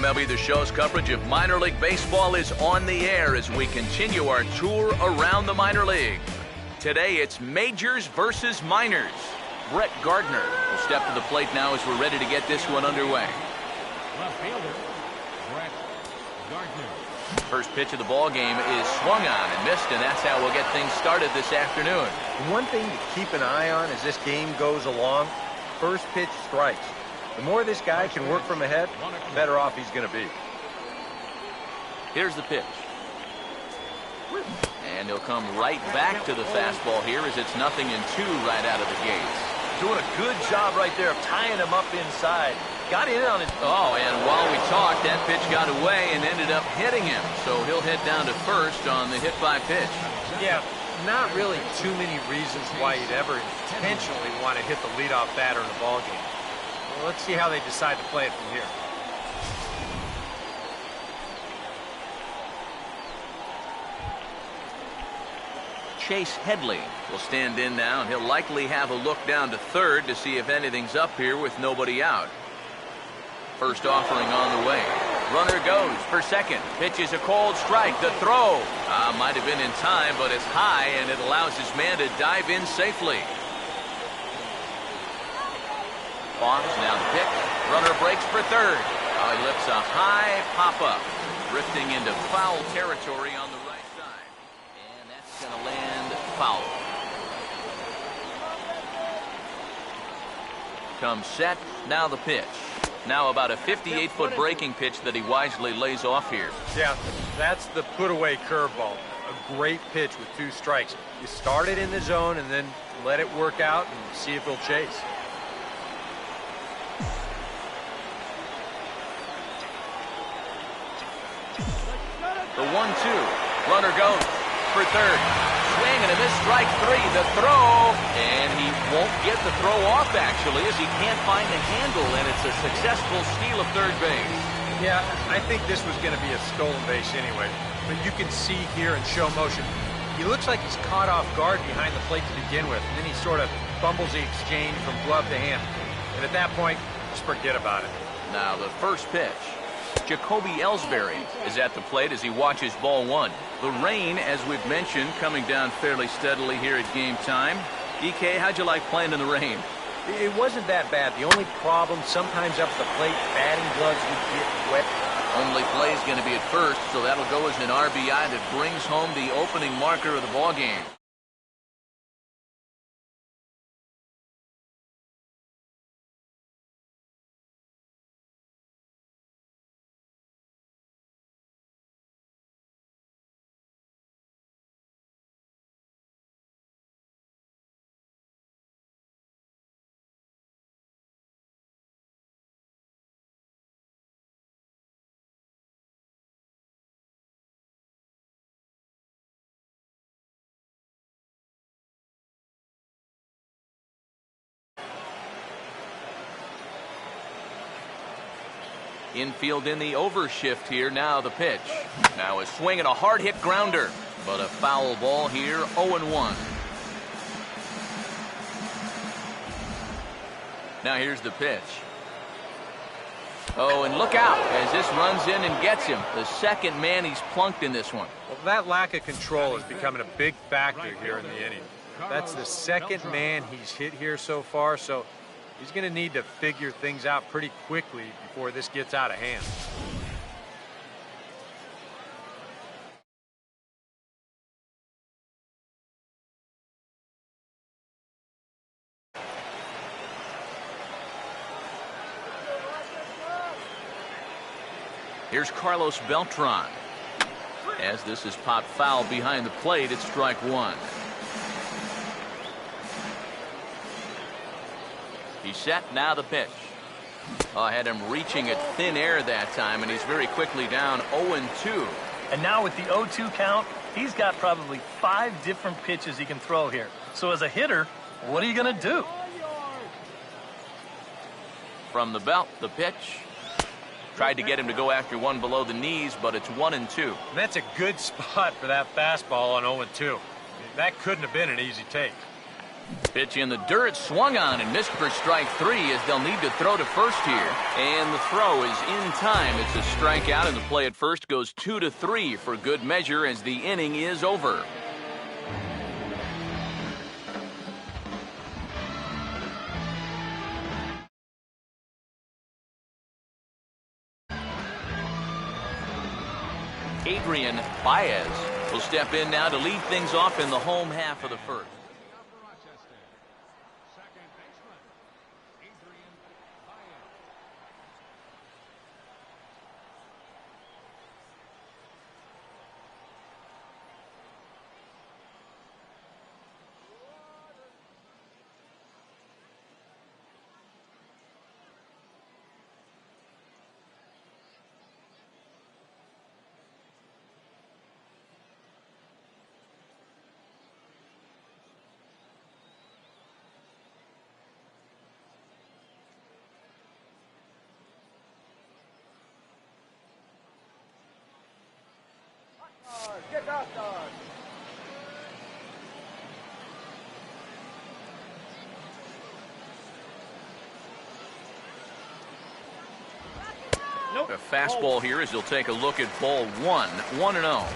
MLB The Show's coverage of minor league baseball is on the air as we continue our tour around the minor league. Today it's majors versus minors. Brett Gardner will step to the plate now as we're ready to get this one underway. Left fielder, Brett Gardner. First pitch of the ball game is swung on and missed, and that's how we'll get things started this afternoon. One thing to keep an eye on as this game goes along, first pitch strikes. The more this guy can work from ahead, the better off he's going to be. Here's the pitch. And he'll come right back to the fastball here as it's 0-2 right out of the gates. Doing a good job right there of tying him up inside. Got in on it. Oh, and while we talked, that pitch got away and ended up hitting him. So he'll head down to first on the hit by pitch. Yeah, not really too many reasons why you'd ever intentionally want to hit the leadoff batter in a ball game. Well, let's see how they decide to play it from here. Chase Headley will stand in now, and he'll likely have a look down to third to see if anything's up here with nobody out. First offering on the way. Runner goes for second. Pitches a cold strike. The throw might have been in time, but it's high, and it allows his man to dive in safely. Fox now the pitch. Runner breaks for third. He lifts a high pop-up, drifting into foul territory on the right side. And that's going to land foul. Comes set. Now the pitch. Now about a 58-foot breaking pitch that he wisely lays off here. Yeah, that's the put-away curveball. A great pitch with 2 strikes. You start it in the zone and then let it work out and see if he'll chase. The 1-2. Runner goes for third. Swing and a miss, strike 3. The throw, and he won't get the throw off, actually, as he can't find the handle, and it's a successful steal of third base. Yeah, I think this was going to be a stolen base anyway, but you can see here in show motion, he looks like he's caught off guard behind the plate to begin with, and then he sort of fumbles the exchange from glove to hand. And at that point, just forget about it. Now the first pitch. Jacoby Ellsbury is at the plate as he watches ball 1. The rain, as we've mentioned, coming down fairly steadily here at game time. DK, how'd you like playing in the rain? It wasn't that bad. The only problem, sometimes up at the plate, batting gloves would get wet. Only play is going to be at first, so that'll go as an RBI that brings home the opening marker of the ball game. Infield in the overshift here. Now the pitch. Now a swing and a hard hit grounder, but a foul ball here. 0-1. Now here's the pitch. Oh, and look out as this runs in and gets him. The second man he's plunked in this one. Well, that lack of control is becoming a big factor here in the inning. That's the second man he's hit here so far, so he's going to need to figure things out pretty quickly before this gets out of hand. Here's Carlos Beltran. As this is popped foul behind the plate, it's strike 1. He's set. Now the pitch. I had him reaching at thin air that time, and he's very quickly down 0-2. And now with the 0-2 count, he's got probably 5 different pitches he can throw here. So as a hitter, what are you going to do? From the belt, the pitch. Tried to get him to go after one below the knees, but it's 1-2. That's a good spot for that fastball on 0-2. That couldn't have been an easy take. Pitch in the dirt, swung on and missed for strike 3 as they'll need to throw to first here. And the throw is in time. It's a strikeout, and the play at first goes 2-3 for good measure as the inning is over. Adrian Baez will step in now to lead things off in the home half of the first. Get out, dog. Nope. A fastball here as he'll take a look at ball 1, 1-0.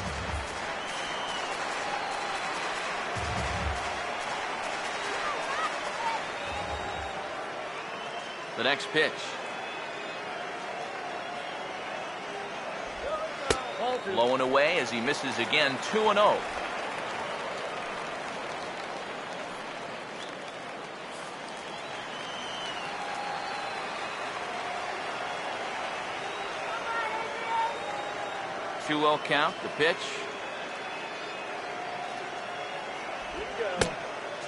The next pitch. Low and away as he misses again, 2-0. Two-0 count, the pitch.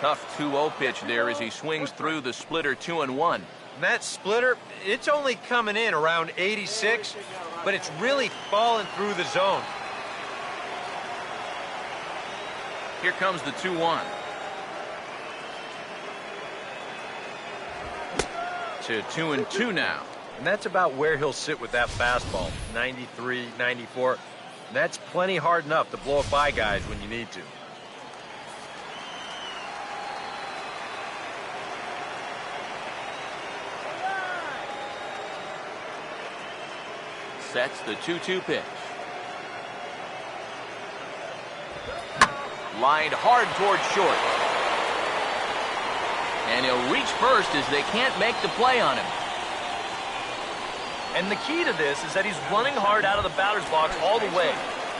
Tough 2-0 pitch there as he swings through the splitter 2-1. And that splitter, it's only coming in around 86, but it's really falling through the zone. Here comes the 2-1. To 2-2 now. And that's about where he'll sit with that fastball, 93, 94. That's plenty hard enough to blow it by guys when you need to. Sets the 2-2 pitch. Lined hard toward short. And he'll reach first as they can't make the play on him. And the key to this is that he's running hard out of the batter's box all the way.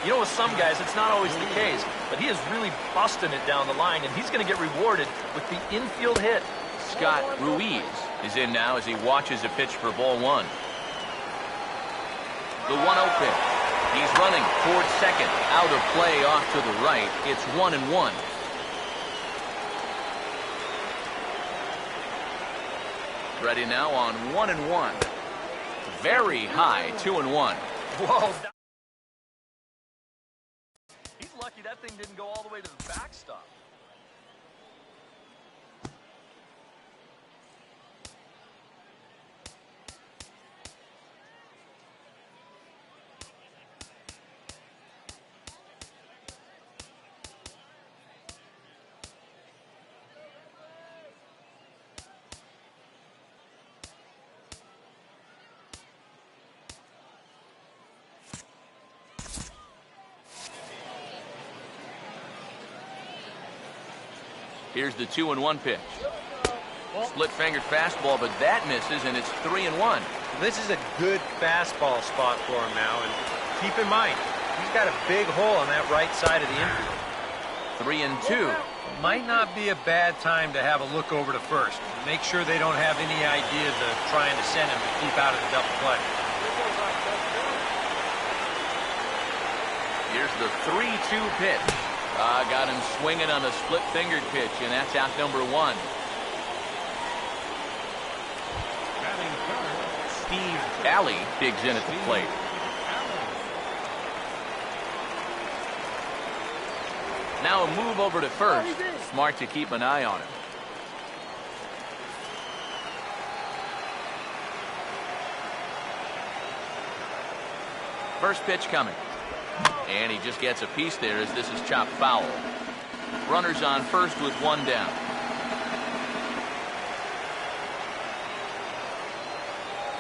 You know, with some guys, it's not always the case, but he is really busting it down the line, and he's going to get rewarded with the infield hit. Scott Ruiz is in now as he watches a pitch for ball 1. The 1-0 pitch. He's running towards second. Out of play off to the right. It's 1-1. Ready now on 1-1. Very high 2-1. Whoa. He's lucky that thing didn't go all the way to the backstop. Here's the 2-1 pitch. Split-fingered fastball, but that misses, and it's 3-1. This is a good fastball spot for him now, and keep in mind, he's got a big hole on that right side of the infield. 3-2. Might not be a bad time to have a look over to first. Make sure they don't have any ideas of trying to send him to keep out of the double play. Here's the 3-2 pitch. Got him swinging on a split-fingered pitch, and that's out number 1. Steve Alley digs in at the plate. Now a move over to first. Smart to keep an eye on him. First pitch coming. And he just gets a piece there as this is chopped foul. Runners on first with 1 down.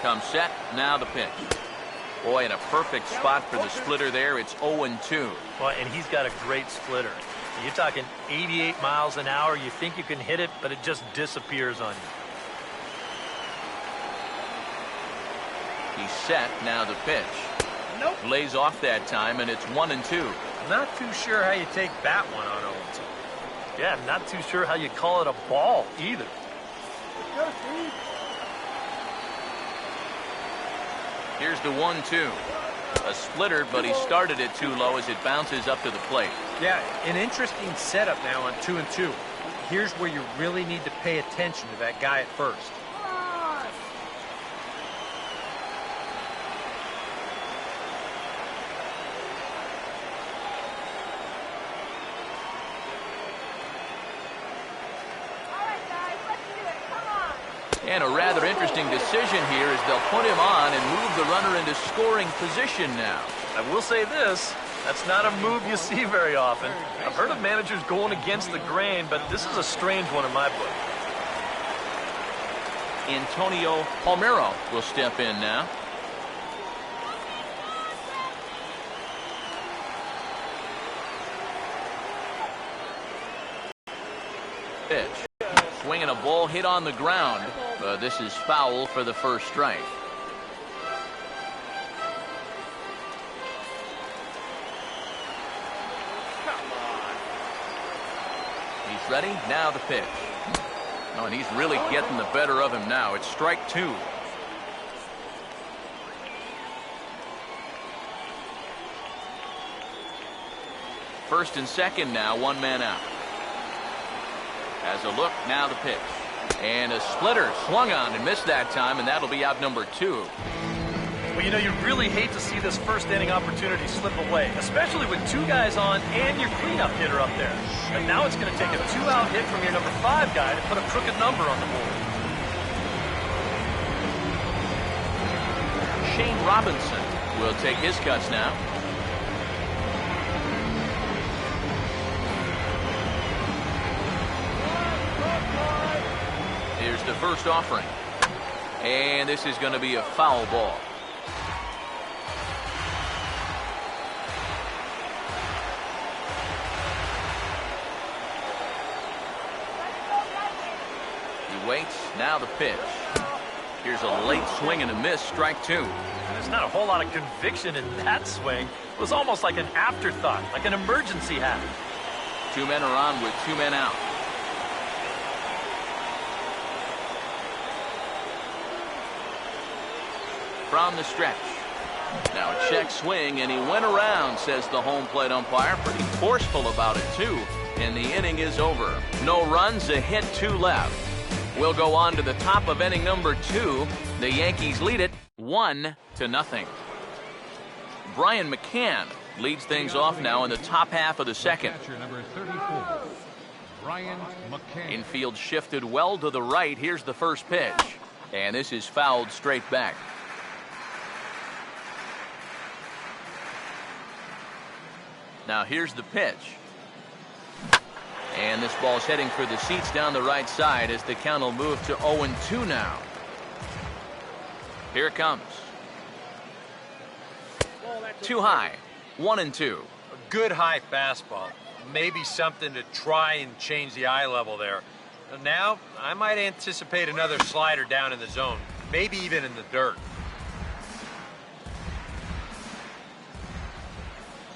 Comes set, now the pitch. Boy, in a perfect spot for the splitter there. It's 0-2. Well, and he's got a great splitter. You're talking 88 miles an hour. You think you can hit it, but it just disappears on you. He's set, now the pitch. Nope. Lays off that time, and it's 1-2. Not too sure how you take that one on 0-2. Yeah, I'm not too sure how you call it a ball either. Here's the 1-2. A splitter, but he started it too low as it bounces up to the plate. Yeah, an interesting setup now on 2-2. Here's where you really need to pay attention to that guy at first. And a rather interesting decision here as they'll put him on and move the runner into scoring position now. I will say this, that's not a move you see very often. I've heard of managers going against the grain, but this is a strange one in my book. Antonio Palmero will step in now. Pitch. Swinging a ball hit on the ground. This is foul for the first strike. He's ready. Now the pitch. Oh, and he's really getting the better of him now. It's strike 2. First and second now, one man out. Has a look, now the pitch. And a splitter swung on and missed that time, and that'll be out number 2. Well, you know, you really hate to see this first inning opportunity slip away, especially with 2 guys on and your cleanup hitter up there. But now it's going to take a 2-out hit from your number 5 guy to put a crooked number on the board. Shane Robinson will take his cuts now. Here's the first offering. And this is going to be a foul ball. He waits. Now the pitch. Here's a late swing and a miss. Strike 2. There's not a whole lot of conviction in that swing. It was almost like an afterthought, like an emergency happen. 2 men are on with 2 men out. From the stretch. Now a check swing, and he went around, says the home plate umpire. Pretty forceful about it, too. And the inning is over. No runs, a hit, 2 left. We'll go on to the top of inning number 2. The Yankees lead it 1-0. Brian McCann leads things off now in the top half of the second. Number 34, Brian McCann. Infield shifted well to the right. Here's the first pitch. And this is fouled straight back. Now here's the pitch. And this ball's heading for the seats down the right side as the count will move to 0-2 now. Here it comes. Too high. 1-2. A good high fastball. Maybe something to try and change the eye level there. Now, I might anticipate another slider down in the zone. Maybe even in the dirt.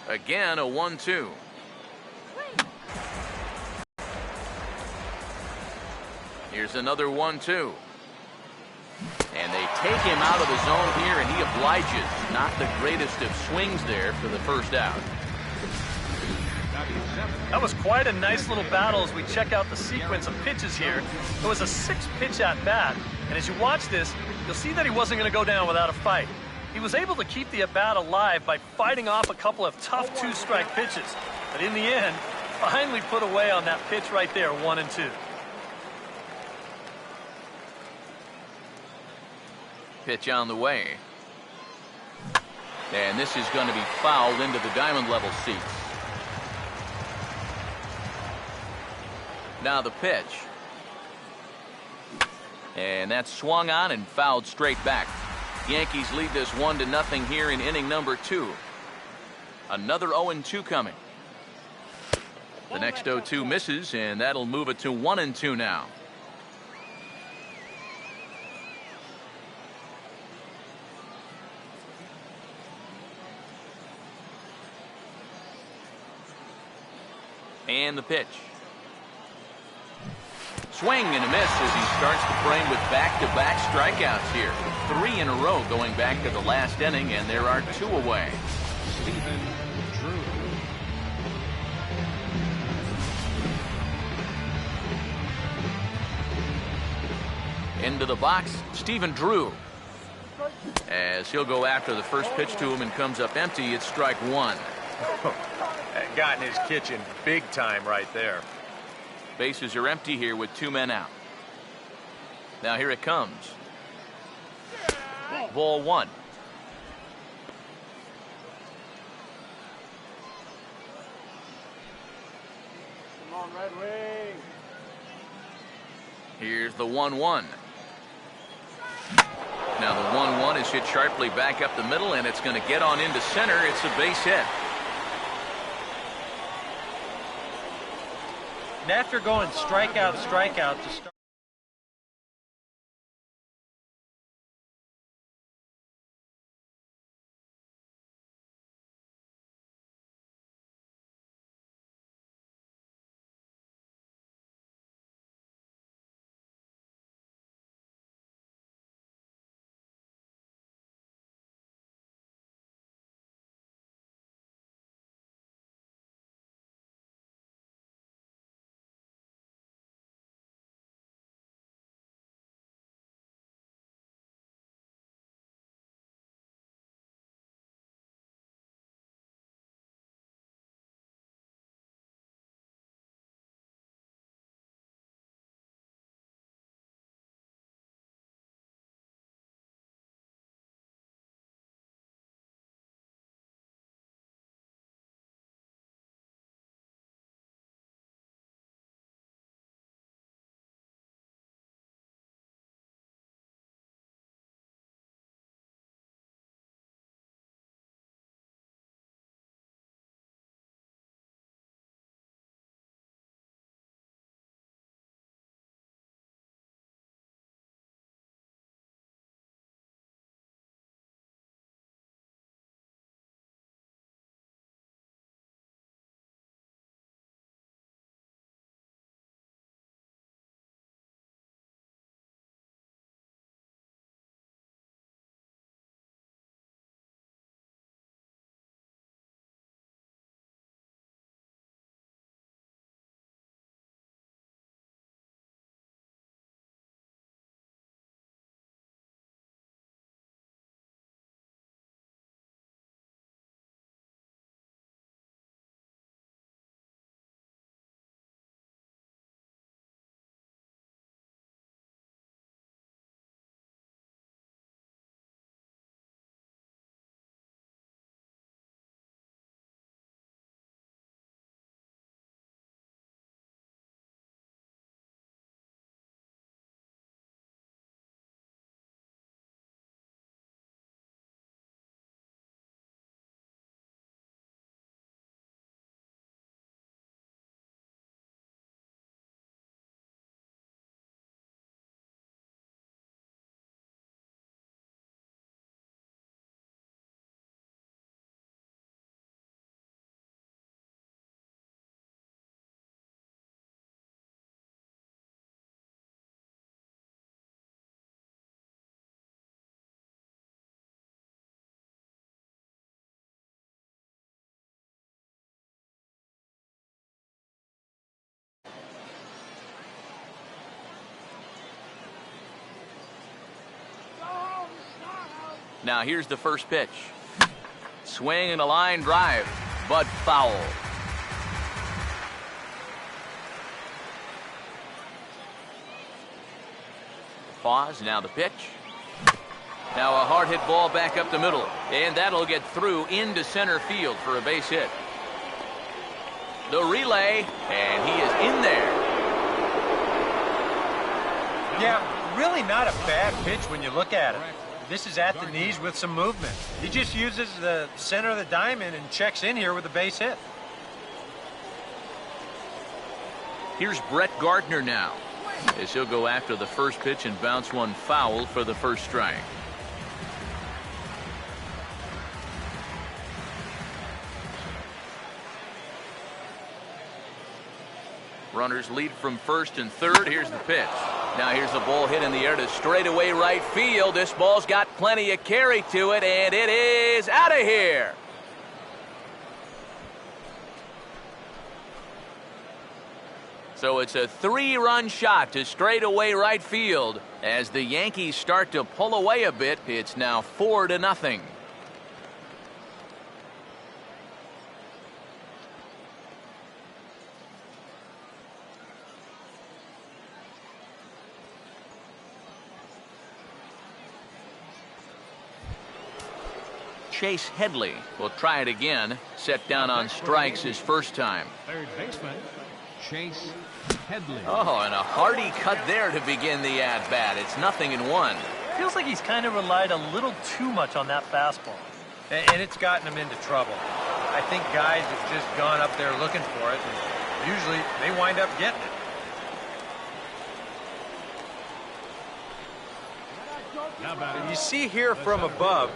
Again, a 1-2. Here's another 1-2. And they take him out of the zone here, and he obliges. Not the greatest of swings there for the first out. That was quite a nice little battle as we check out the sequence of pitches here. It was a 6-pitch at bat, and as you watch this, you'll see that he wasn't going to go down without a fight. He was able to keep the at-bat alive by fighting off a couple of tough 2-strike pitches. But in the end, finally put away on that pitch right there, 1-2. Pitch on the way. And this is going to be fouled into the diamond level seats. Now the pitch. And that's swung on and fouled straight back. Yankees lead this 1-0 here in inning number 2. Another 0-2 coming. The next 0-2 misses, and that'll move it to 1-2 now. And the pitch. Swing and a miss as he starts the frame with back-to-back strikeouts here. 3 in a row going back to the last inning, and there are 2 away. Stephen Drew. Into the box, Stephen Drew. As he'll go after the first pitch to him and comes up empty, it's strike 1. That got in his kitchen big time right there. Bases are empty here with 2 men out. Now here it comes. Ball 1. Come on, Red Wing. Here's the 1-1. Now the 1-1 is hit sharply back up the middle, and it's going to get on into center. It's a base hit. And after going strikeout to start. Now here's the first pitch. Swing and a line drive, but foul. Pause, now the pitch. Now a hard hit ball back up the middle, and that'll get through into center field for a base hit. The relay, and he is in there. Yeah, really not a bad pitch when you look at it. This is at the knees with some movement. He just uses the center of the diamond and checks in here with a base hit. Here's Brett Gardner now, as he'll go after the first pitch and bounce one foul for the first strike. Runners lead from first and third. Here's the pitch. Now here's the ball hit in the air to straightaway right field. This ball's got plenty of carry to it, and it is out of here. So it's a 3-run shot to straightaway right field. As the Yankees start to pull away a bit, it's now 4-0. Chase Headley will try it again. Set down on strikes his first time. Third baseman, Chase Headley. Oh, and a hearty cut there to begin the at-bat. It's 0-1. Feels like he's kind of relied a little too much on that fastball. And it's gotten him into trouble. I think guys have just gone up there looking for it, and usually they wind up getting it. How about it? You see here from above,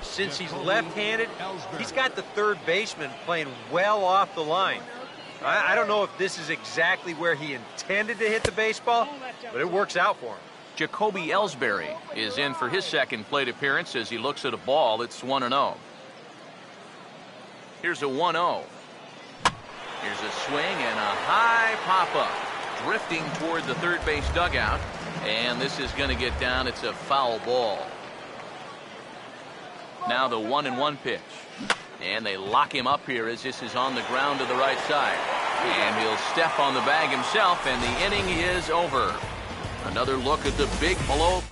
since he's left-handed, he's got the third baseman playing well off the line. I don't know if this is exactly where he intended to hit the baseball, but it works out for him. Jacoby Ellsbury is in for his second plate appearance as he looks at a ball that's 1-0. Here's a 1-0. Here's a swing and a high pop-up. Drifting toward the third base dugout. And this is going to get down. It's a foul ball. Now the 1-1 pitch. And they lock him up here as this is on the ground to the right side. And he'll step on the bag himself, and the inning is over. Another look at the big blow.